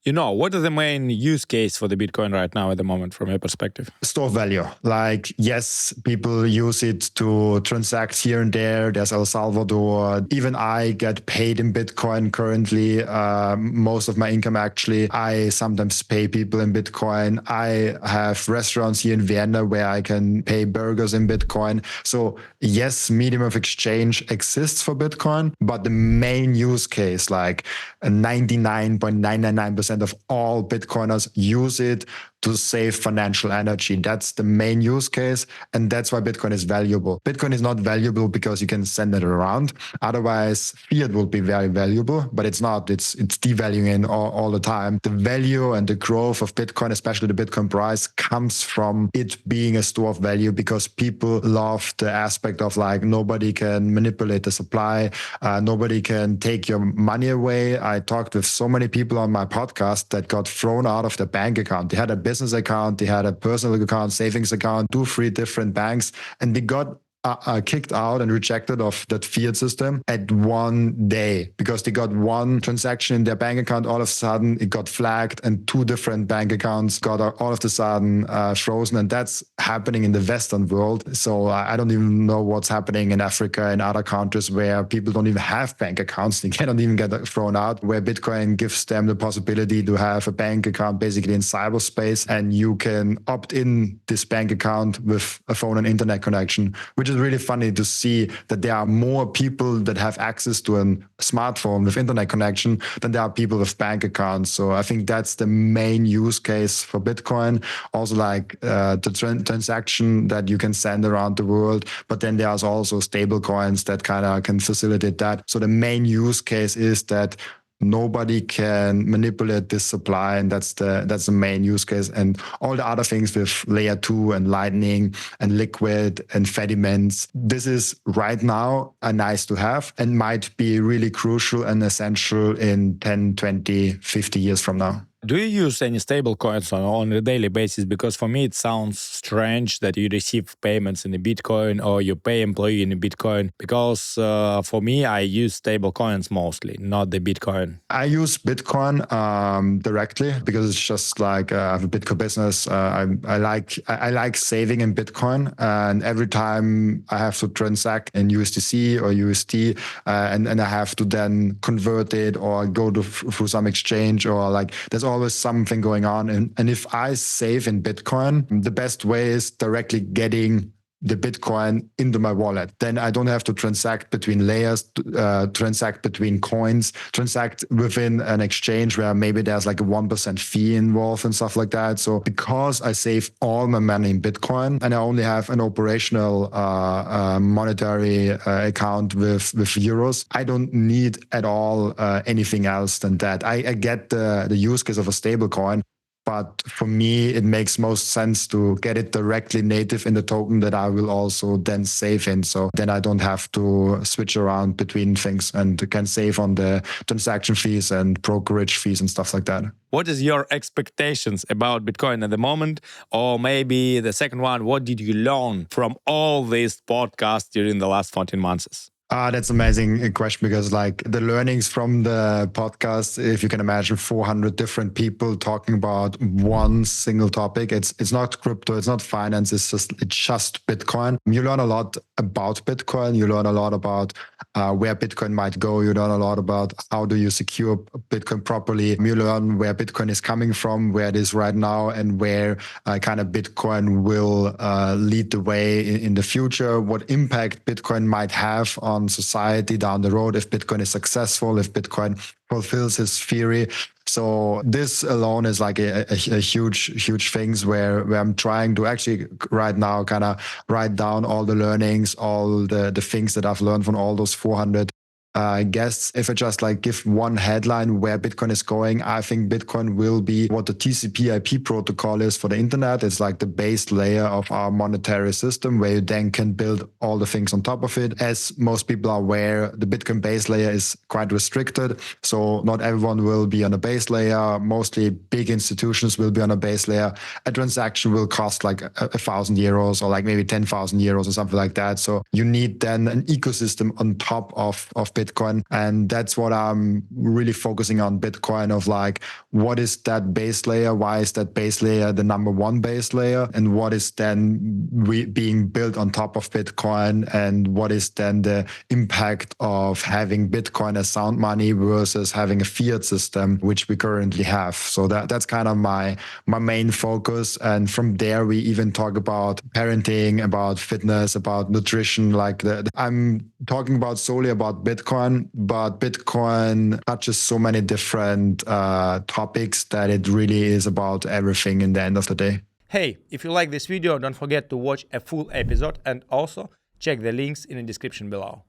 What is the main use case for the Bitcoin right now at the moment from your perspective? Store value. Like, yes, people use it to transact here and there. There's El Salvador. Even I get paid in Bitcoin currently. Most of my income, actually, I sometimes pay people in Bitcoin. I have restaurants here in Vienna where I can pay burgers in Bitcoin. So yes, medium of exchange exists for Bitcoin, but the main use case, like 99.999% of all Bitcoiners use it to save financial energy. That's the main use case. And that's why Bitcoin is valuable. Bitcoin is not valuable because you can send it around. Otherwise, fiat would be very valuable, but it's not. It's devaluing all the time. The value and the growth of Bitcoin, especially the Bitcoin price, comes from it being a store of value because people love the aspect of like nobody can manipulate the supply. Nobody can take your money away. I talked with so many people on my podcast that got thrown out of their bank account. They had a business account, they had a personal account, savings account, 2-3 different banks, and they got kicked out and rejected of that fiat system at one day because they got one transaction in their bank account. All of a sudden it got flagged and 2 different bank accounts got all of a sudden frozen. And that's happening in the Western world. So I don't even know what's happening in Africa and other countries where people don't even have bank accounts. They cannot even get thrown out, where Bitcoin gives them the possibility to have a bank account basically in cyberspace, and you can opt in this bank account with a phone and internet connection, which is really funny to see that there are more people that have access to a smartphone with internet connection than there are people with bank accounts. So I think that's the main use case for Bitcoin. Also like the transaction that you can send around the world, but then there's also stablecoins that kind of can facilitate that. So the main use case is that nobody can manipulate this supply, and that's the main use case. And all the other things with layer 2 and lightning and liquid and Fedimints, this is right now a nice to have and might be really crucial and essential in 10, 20, 50 years from now. Do you use any stable coins on a daily basis? Because for me, it sounds strange that you receive payments in the Bitcoin or you pay employee in the Bitcoin. Because for me, I use stable coins mostly, not the Bitcoin. I use Bitcoin directly because it's just like I have a Bitcoin business. I like saving in Bitcoin, and every time I have to transact in USDC or USD, and I have to then convert it or go through some exchange, or like there's always something going on. And if I save in Bitcoin, the best way is directly getting the Bitcoin into my wallet. Then I don't have to transact between layers, transact between coins, transact within an exchange where maybe there's like a 1% fee involved and stuff like that. So because I save all my money in Bitcoin and I only have an operational monetary account with euros, I don't need at all anything else than that. I get the use case of a stable coin. But for me, it makes most sense to get it directly native in the token that I will also then save in. So then I don't have to switch around between things and can save on the transaction fees and brokerage fees and stuff like that. What is your expectations about Bitcoin at the moment? Or maybe the second one, what did you learn from all these podcasts during the last 14 months? That's an amazing question, because like the learnings from the podcast, if you can imagine 400 different people talking about one single topic, it's not crypto, it's not finance, it's just Bitcoin. You learn a lot about Bitcoin. You learn a lot about where Bitcoin might go. You learn a lot about how do you secure Bitcoin properly. You learn where Bitcoin is coming from, where it is right now, and where kind of Bitcoin will lead the way in the future, what impact Bitcoin might have on society down the road if Bitcoin is successful, if Bitcoin fulfills its theory. So this alone is like a huge things where I'm trying to actually right now kind of write down all the learnings, all the things that I've learned from all those 400 guests. If I just like give one headline where Bitcoin is going, I think Bitcoin will be what the TCP/IP protocol is for the internet. It's like the base layer of our monetary system, where you then can build all the things on top of it. As most people are aware, the Bitcoin base layer is quite restricted. So not everyone will be on a base layer. Mostly big institutions will be on a base layer. A transaction will cost like 1,000 euros or like maybe 10,000 euros or something like that. So you need then an ecosystem on top of Bitcoin. And that's what I'm really focusing on Bitcoin of like, what is that base layer? Why is that base layer the number one base layer? And what is then being built on top of Bitcoin? And what is then the impact of having Bitcoin as sound money versus having a fiat system, which we currently have? So that's kind of my main focus. And from there, we even talk about parenting, about fitness, about nutrition. Like I'm talking about solely about Bitcoin, but Bitcoin touches so many different topics that it really is about everything in the end of the day. Hey, if you like this video, don't forget to watch a full episode and also check the links in the description below.